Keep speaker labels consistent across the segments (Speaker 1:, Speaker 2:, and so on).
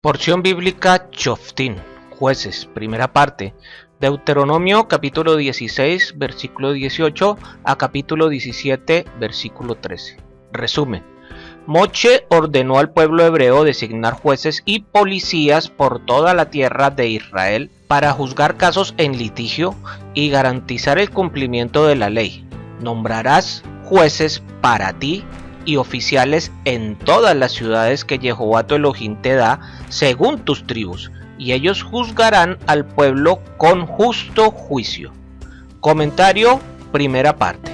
Speaker 1: Porción bíblica Shoftim, Jueces, primera parte. Deuteronomio capítulo 16, versículo 18 a capítulo 17, versículo 13. Resumen. Moshe ordenó al pueblo hebreo designar jueces y policías por toda la tierra de Israel para juzgar casos en litigio y garantizar el cumplimiento de la ley. Nombrarás jueces para ti y oficiales en todas las ciudades que Jehová tu Elohim te da según tus tribus, y ellos juzgarán al pueblo con justo juicio. Comentario, primera parte.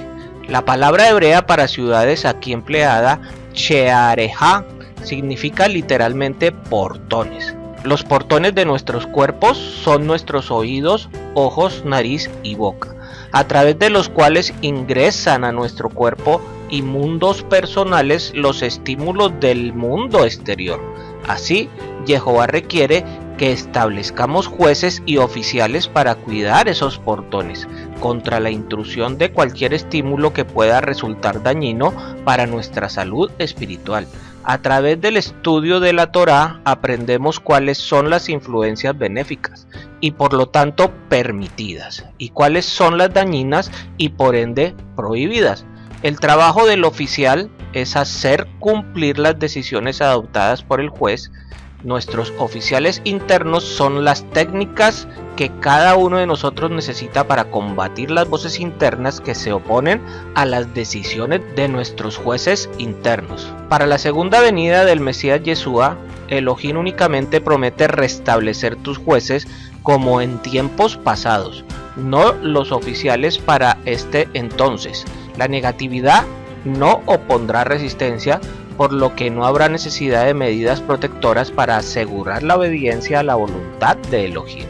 Speaker 1: La palabra hebrea para ciudades aquí empleada, Sheareja, significa literalmente portones. Los portones de nuestros cuerpos son nuestros oídos, ojos, nariz y boca, a través de los cuales ingresan a nuestro cuerpo y mundos personales los estímulos del mundo exterior. Así, Jehová requiere que establezcamos jueces y oficiales para cuidar esos portones contra la intrusión de cualquier estímulo que pueda resultar dañino para nuestra salud espiritual. A través del estudio de la Torá aprendemos cuáles son las influencias benéficas y por lo tanto permitidas, y cuáles son las dañinas y por ende prohibidas. El trabajo del oficial es hacer cumplir las decisiones adoptadas por el juez. Nuestros oficiales internos son las técnicas que cada uno de nosotros necesita para combatir las voces internas que se oponen a las decisiones de nuestros jueces internos. Para la segunda venida del Mesías Yeshua, Elohim únicamente promete restablecer tus jueces como en tiempos pasados, no los oficiales para este entonces. La negatividad no opondrá resistencia, por lo que no habrá necesidad de medidas protectoras para asegurar la obediencia a la voluntad de Elohim.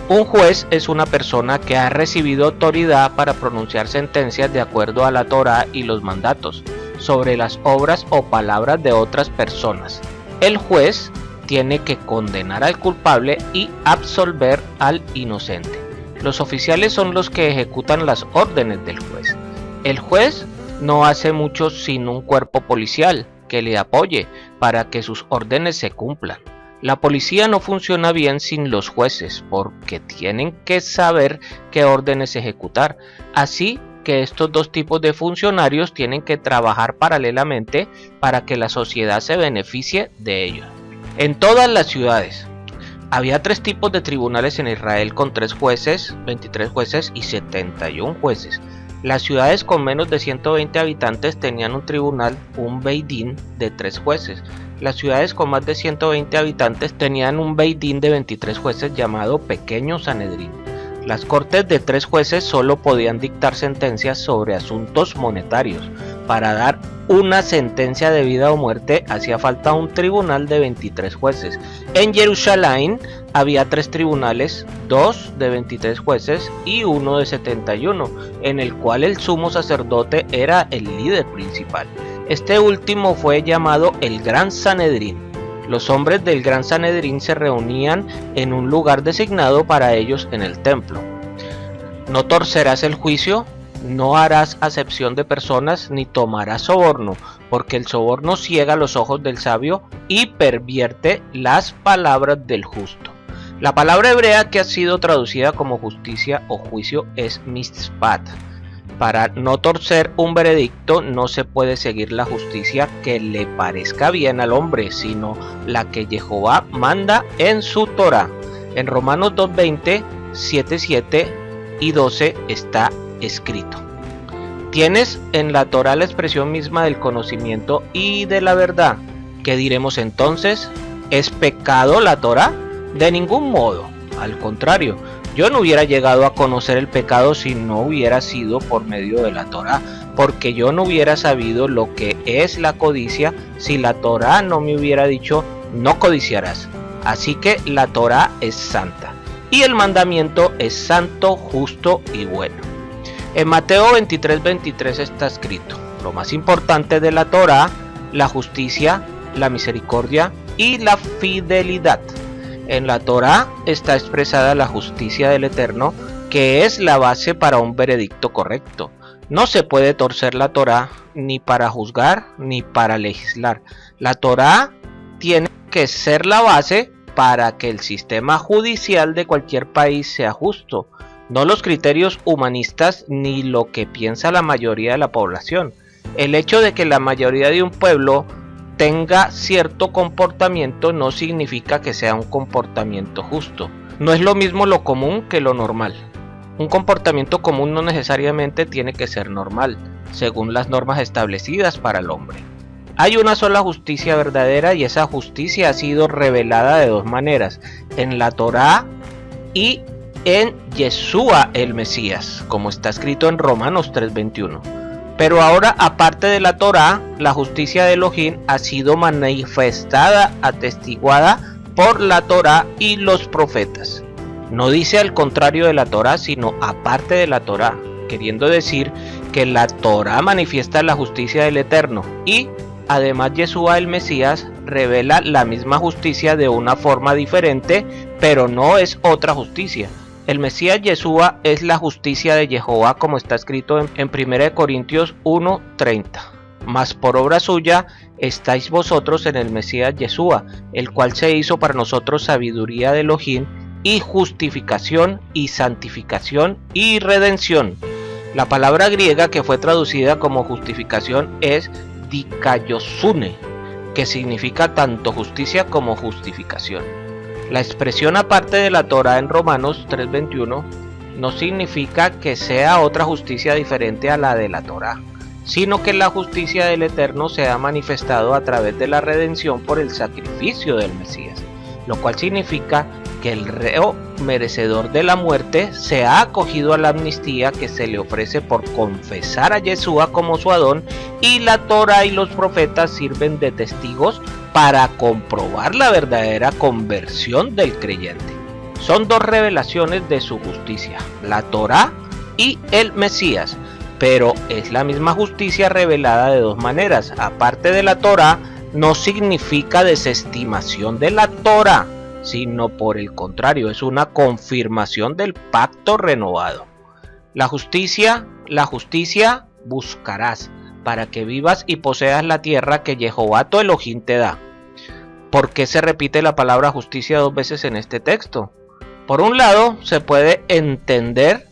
Speaker 1: Un juez es una persona que ha recibido autoridad para pronunciar sentencias de acuerdo a la Torá y los mandatos sobre las obras o palabras de otras personas. El juez tiene que condenar al culpable y absolver al inocente. Los oficiales son los que ejecutan las órdenes del juez. El juez no hace mucho sin un cuerpo policial que le apoye para que sus órdenes se cumplan. La policía no funciona bien sin los jueces porque tienen que saber qué órdenes ejecutar. Así que estos dos tipos de funcionarios tienen que trabajar paralelamente para que la sociedad se beneficie de ellos. En todas las ciudades había tres tipos de tribunales en Israel con 3 jueces, 23 jueces y 71 jueces. Las ciudades con menos de 120 habitantes tenían un tribunal, un Beidín, de 3 jueces. Las ciudades con más de 120 habitantes tenían un Beidín de 23 jueces llamado Pequeño Sanedrín. Las cortes de 3 jueces solo podían dictar sentencias sobre asuntos monetarios. Para dar una sentencia de vida o muerte hacía falta un tribunal de 23 jueces. En Jerusalén había 3 tribunales, 2 de 23 jueces y 1 de 71, en el cual el sumo sacerdote era el líder principal. Este último fue llamado el Gran Sanedrín. Los hombres del Gran Sanedrín se reunían en un lugar designado para ellos en el templo. No torcerás el juicio, no harás acepción de personas ni tomarás soborno, porque el soborno ciega los ojos del sabio y pervierte las palabras del justo. La palabra hebrea que ha sido traducida como justicia o juicio es mishpat. Para no torcer un veredicto no se puede seguir la justicia que le parezca bien al hombre, sino la que Jehová manda en su Torá. En Romanos 2:20, 7:7 y 12 está escrito: tienes en la Torá la expresión misma del conocimiento y de la verdad. ¿Qué diremos entonces? ¿Es pecado la Torá? De ningún modo, al contrario. Yo no hubiera llegado a conocer el pecado si no hubiera sido por medio de la Torá, porque yo no hubiera sabido lo que es la codicia si la Torá no me hubiera dicho no codiciarás. Así que la Torá es santa y el mandamiento es santo, justo y bueno. En Mateo 23:23 está escrito: lo más importante de la Torá, la justicia, la misericordia y la fidelidad. En la Torá está expresada la justicia del Eterno, que es la base para un veredicto correcto. No se puede torcer la Torá ni para juzgar ni para legislar. La Torá tiene que ser la base para que el sistema judicial de cualquier país sea justo, no los criterios humanistas ni lo que piensa la mayoría de la población. El hecho de que la mayoría de un pueblo tenga cierto comportamiento no significa que sea un comportamiento justo. No es lo mismo lo común que lo normal. Un comportamiento común no necesariamente tiene que ser normal, según las normas establecidas para el hombre. Hay una sola justicia verdadera y esa justicia ha sido revelada de dos maneras, en la Torá y en Yeshua el Mesías, como está escrito en Romanos 3:21. Pero ahora, aparte de la Torá, la justicia de Elohim ha sido manifestada, atestiguada por la Torá y los profetas. No dice al contrario de la Torá, sino aparte de la Torá, queriendo decir que la Torá manifiesta la justicia del Eterno y además Yeshua el Mesías revela la misma justicia de una forma diferente, pero no es otra justicia. El Mesías Yeshua es la justicia de Jehová, como está escrito en 1 Corintios 1:30. Mas por obra suya estáis vosotros en el Mesías Yeshua, el cual se hizo para nosotros sabiduría de Elohim y justificación y santificación y redención. La palabra griega que fue traducida como justificación es dikaiosune, que significa tanto justicia como justificación. La expresión aparte de la Torá en Romanos 3:21 no significa que sea otra justicia diferente a la de la Torá, sino que la justicia del Eterno se ha manifestado a través de la redención por el sacrificio del Mesías, lo cual significa que el reo merecedor de la muerte se ha acogido a la amnistía que se le ofrece por confesar a Yeshua como su Adón, y la Torá y los profetas sirven de testigos para comprobar la verdadera conversión del creyente. Son dos revelaciones de su justicia, la Torá y el Mesías, pero es la misma justicia revelada de dos maneras. Aparte de la Torá, no significa desestimación de la Torá, sino por el contrario, es una confirmación del pacto renovado. La justicia buscarás, para que vivas y poseas la tierra que Jehová tu Elohim te da. ¿Por qué se repite la palabra justicia dos veces en este texto? Por un lado, se puede entender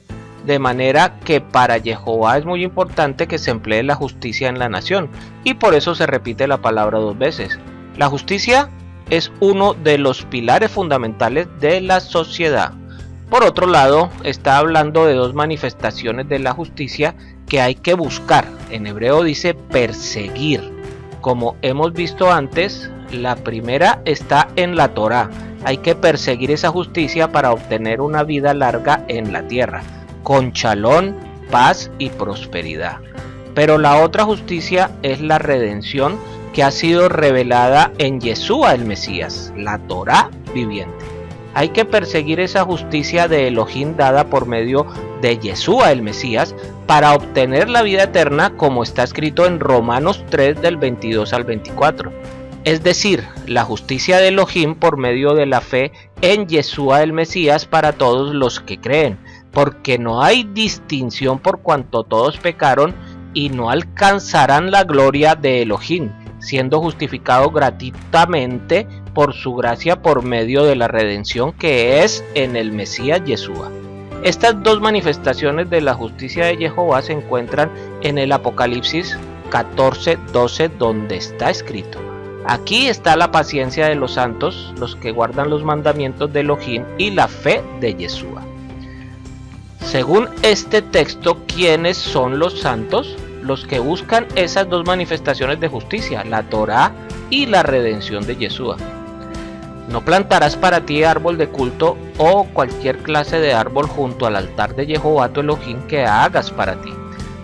Speaker 1: de manera que para Jehová es muy importante que se emplee la justicia en la nación, y por eso se repite la palabra dos veces. La justicia es uno de los pilares fundamentales de la sociedad. Por otro lado, está hablando de dos manifestaciones de la justicia que hay que buscar. En hebreo dice perseguir. Como hemos visto antes, la primera está en la Torá. Hay que perseguir esa justicia para obtener una vida larga en la tierra, con shalom, paz y prosperidad. Pero la otra justicia es la redención que ha sido revelada en Yeshua el Mesías, la Torá viviente. Hay que perseguir esa justicia de Elohim dada por medio de Yeshua el Mesías para obtener la vida eterna, como está escrito en Romanos 3 del 22 al 24. Es decir, la justicia de Elohim por medio de la fe en Yeshua el Mesías para todos los que creen, porque no hay distinción por cuanto todos pecaron y no alcanzarán la gloria de Elohim, siendo justificados gratuitamente por su gracia por medio de la redención que es en el Mesías Yeshua. Estas dos manifestaciones de la justicia de Jehová se encuentran en el Apocalipsis 14:12, donde está escrito: aquí está la paciencia de los santos, los que guardan los mandamientos de Elohim y la fe de Yeshua. Según este texto, ¿quiénes son los santos? Los que buscan esas dos manifestaciones de justicia, la Torá y la redención de Yeshua. No plantarás para ti árbol de culto o cualquier clase de árbol junto al altar de Jehová tu Elohim que hagas para ti.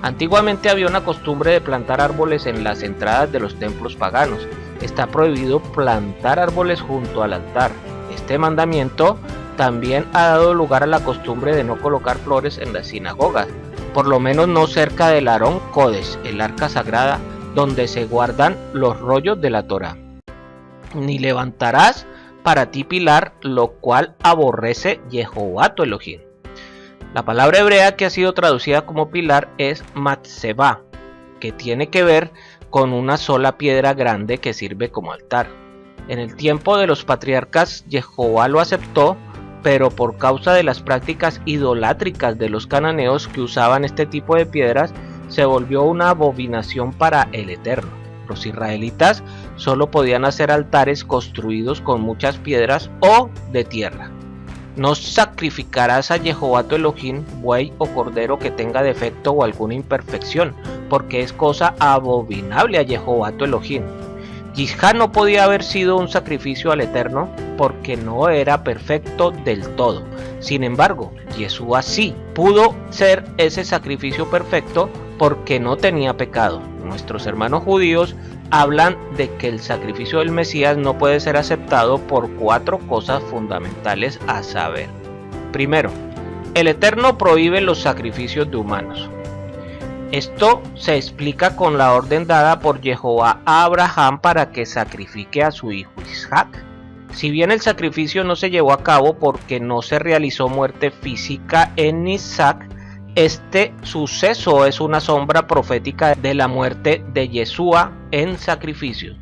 Speaker 1: Antiguamente había una costumbre de plantar árboles en las entradas de los templos paganos. Está prohibido plantar árboles junto al altar. Este mandamiento también ha dado lugar a la costumbre de no colocar flores en las sinagogas, por lo menos no cerca del Arón Kodesh, el arca sagrada, donde se guardan los rollos de la Torá. Ni levantarás para ti pilar, lo cual aborrece Jehová tu Elohim. La palabra hebrea que ha sido traducida como pilar es matzebá, que tiene que ver con una sola piedra grande que sirve como altar. En el tiempo de los patriarcas, Jehová lo aceptó, pero por causa de las prácticas idolátricas de los cananeos que usaban este tipo de piedras, se volvió una abominación para el Eterno. Los israelitas solo podían hacer altares construidos con muchas piedras o de tierra. No sacrificarás a Jehová tu Elohim buey o cordero que tenga defecto o alguna imperfección, porque es cosa abominable a Jehová tu Elohim. Yishá no podía haber sido un sacrificio al Eterno porque no era perfecto del todo. Sin embargo, Yeshua sí pudo ser ese sacrificio perfecto porque no tenía pecado. Nuestros hermanos judíos hablan de que el sacrificio del Mesías no puede ser aceptado por 4 cosas fundamentales, a saber: primero, el Eterno prohíbe los sacrificios de humanos. Esto se explica con la orden dada por Jehová a Abraham para que sacrifique a su hijo Isaac. Si bien el sacrificio no se llevó a cabo porque no se realizó muerte física en Isaac, este suceso es una sombra profética de la muerte de Yeshua en sacrificio.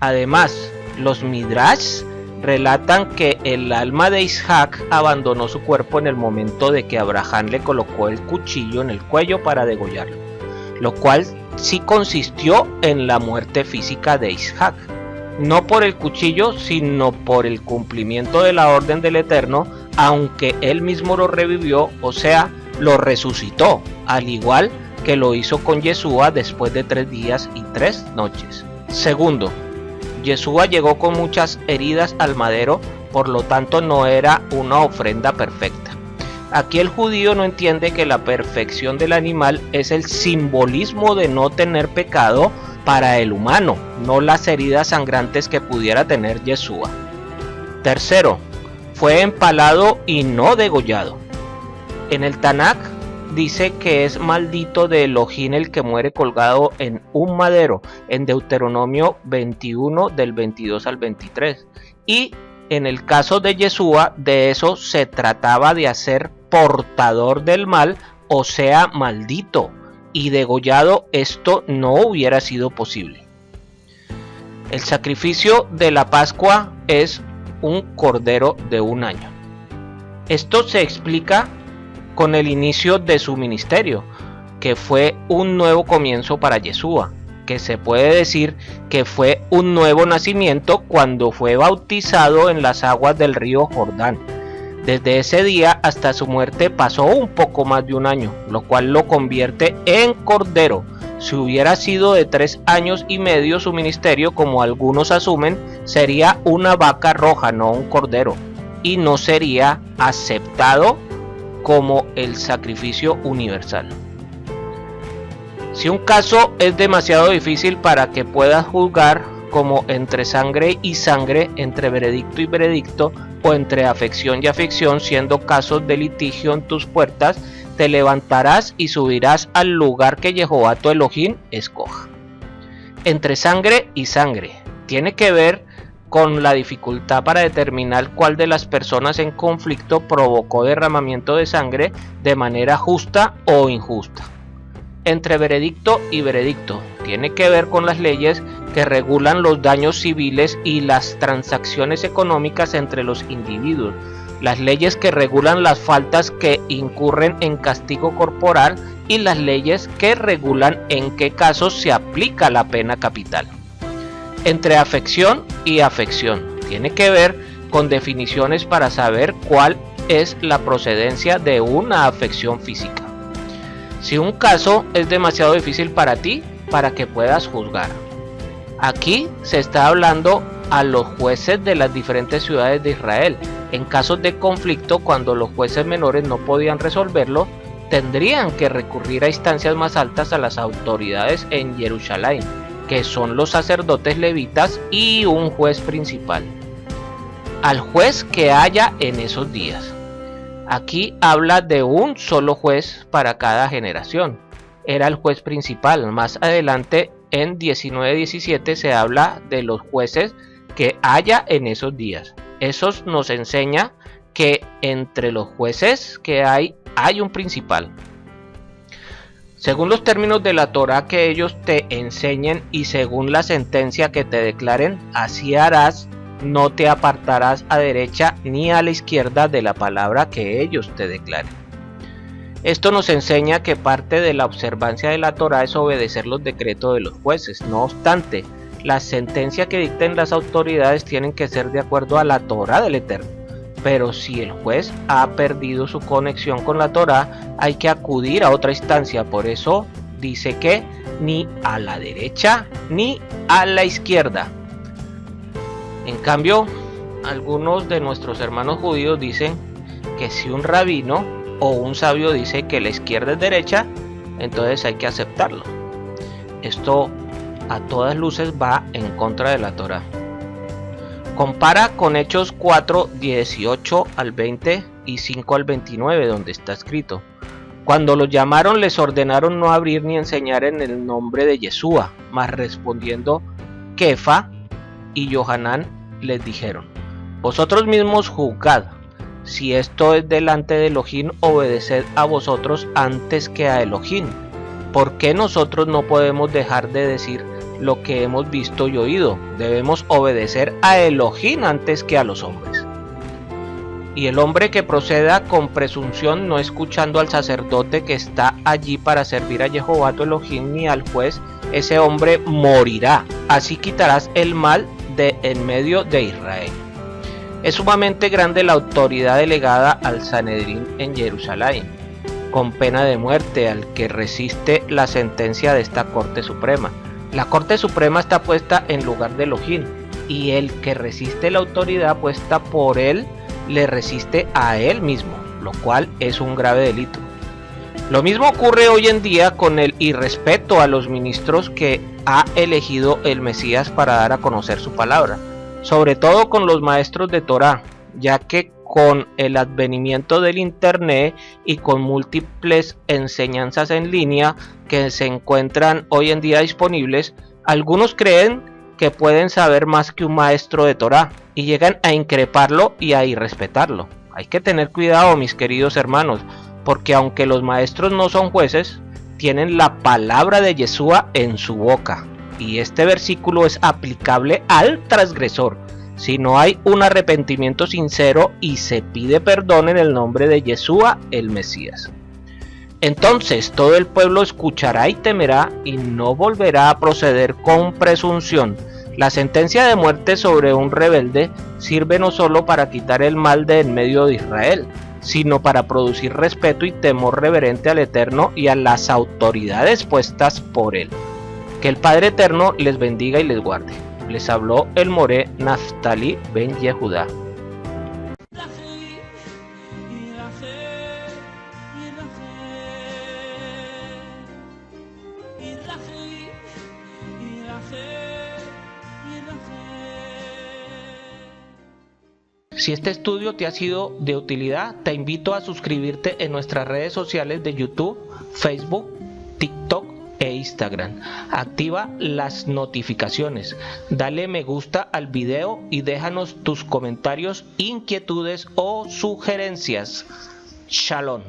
Speaker 1: Además, los Midrash relatan que el alma de Isaac abandonó su cuerpo en el momento de que Abraham le colocó el cuchillo en el cuello para degollarlo, lo cual sí consistió en la muerte física de Isaac, no por el cuchillo, sino por el cumplimiento de la orden del Eterno, aunque él mismo lo revivió, o sea, lo resucitó, al igual que lo hizo con Yeshua después de 3 días y 3 noches. Segundo, Yeshua llegó con muchas heridas al madero, por lo tanto no era una ofrenda perfecta. Aquí el judío no entiende que la perfección del animal es el simbolismo de no tener pecado para el humano, no las heridas sangrantes que pudiera tener Yeshua. Tercero, fue empalado y no degollado. En el Tanakh dice que es maldito de Elohim el que muere colgado en un madero, en Deuteronomio 21 del 22 al 23. Y en el caso de Yeshua, de eso se trataba de hacer portador del mal, o sea, maldito, y degollado esto no hubiera sido posible. El sacrificio de la Pascua es un cordero de 1 año. Esto se explica con el inicio de su ministerio, que fue un nuevo comienzo para Yeshua, que se puede decir que fue un nuevo nacimiento cuando fue bautizado en las aguas del río Jordán. Desde ese día hasta su muerte pasó un poco más de 1 año, lo cual lo convierte en cordero. Si hubiera sido de 3 años y medio su ministerio, como algunos asumen, sería una vaca roja, no un cordero, y no sería aceptado como el sacrificio universal. Si un caso es demasiado difícil para que puedas juzgar, como entre sangre y sangre, entre veredicto y veredicto, o entre afección y afección, siendo casos de litigio en tus puertas, te levantarás y subirás al lugar que Jehová tu Elohim escoja. Entre sangre y sangre tiene que ver con la dificultad para determinar cuál de las personas en conflicto provocó derramamiento de sangre de manera justa o injusta. Entre veredicto y veredicto tiene que ver con las leyes que regulan los daños civiles y las transacciones económicas entre los individuos, las leyes que regulan las faltas que incurren en castigo corporal y las leyes que regulan en qué casos se aplica la pena capital. Entre afección y afección tiene que ver con definiciones para saber cuál es la procedencia de una afección física. Si un caso es demasiado difícil para ti, para que puedas juzgar. Aquí se está hablando a los jueces de las diferentes ciudades de Israel. En casos de conflicto, cuando los jueces menores no podían resolverlo, tendrían que recurrir a instancias más altas, a las autoridades en Jerusalén, que son los sacerdotes levitas y un juez principal. Al juez que haya en esos días. Aquí habla de un solo juez para cada generación. Era el juez principal. Más adelante en 19:17 se habla de los jueces que haya en esos días. Eso nos enseña que entre los jueces que hay un principal. Según los términos de la Torá que ellos te enseñen y según la sentencia que te declaren, así harás no te apartarás a derecha ni a la izquierda de la palabra que ellos te declaren. Esto nos enseña que parte de la observancia de la Torá es obedecer los decretos de los jueces. No obstante, las sentencias que dicten las autoridades tienen que ser de acuerdo a la Torá del Eterno. Pero si el juez ha perdido su conexión con la Torá, hay que acudir a otra instancia. Por eso dice que ni a la derecha ni a la izquierda. En cambio, algunos de nuestros hermanos judíos dicen que si un rabino o un sabio dice que la izquierda es derecha, entonces hay que aceptarlo. Esto a todas luces va en contra de la Torá. Compara con Hechos 4, 18 al 20 y 5 al 29, donde está escrito: cuando los llamaron les ordenaron no abrir ni enseñar en el nombre de Yeshua, mas respondiendo Kefa y Yohanan les dijeron: vosotros mismos juzgad, si esto es delante de Elohim, obedeced a vosotros antes que a Elohim. ¿Por qué nosotros no podemos dejar de decir lo que hemos visto y oído? Debemos obedecer a Elohim antes que a los hombres. Y el hombre que proceda con presunción, no escuchando al sacerdote que está allí para servir a Jehová tu Elohim, ni al juez, ese hombre morirá. Así quitarás el mal de en medio de Israel. Es sumamente grande la autoridad delegada al Sanedrín en Jerusalén, con pena de muerte al que resiste la sentencia de esta Corte Suprema. La Corte Suprema está puesta en lugar de Elohim, y el que resiste la autoridad puesta por él le resiste a él mismo, lo cual es un grave delito. Lo mismo ocurre hoy en día con el irrespeto a los ministros que ha elegido el Mesías para dar a conocer su palabra, sobre todo con los maestros de Torá, ya que con el advenimiento del internet y con múltiples enseñanzas en línea que se encuentran hoy en día disponibles, algunos creen que pueden saber más que un maestro de Torá y llegan a increparlo y a irrespetarlo. Hay que tener cuidado, mis queridos hermanos, porque aunque los maestros no son jueces, tienen la palabra de Yeshua en su boca, y este versículo es aplicable al transgresor si no hay un arrepentimiento sincero y se pide perdón en el nombre de Yeshua el Mesías. Entonces todo el pueblo escuchará y temerá y no volverá a proceder con presunción. La sentencia de muerte sobre un rebelde sirve no solo para quitar el mal de en medio de Israel, sino para producir respeto y temor reverente al Eterno y a las autoridades puestas por él. Que el Padre Eterno les bendiga y les guarde. Les habló el Moré Naftali ben Yehudá. Si este estudio te ha sido de utilidad, te invito a suscribirte en nuestras redes sociales de YouTube, Facebook, TikTok e Instagram. Activa las notificaciones, dale me gusta al video y déjanos tus comentarios, inquietudes o sugerencias. Shalom.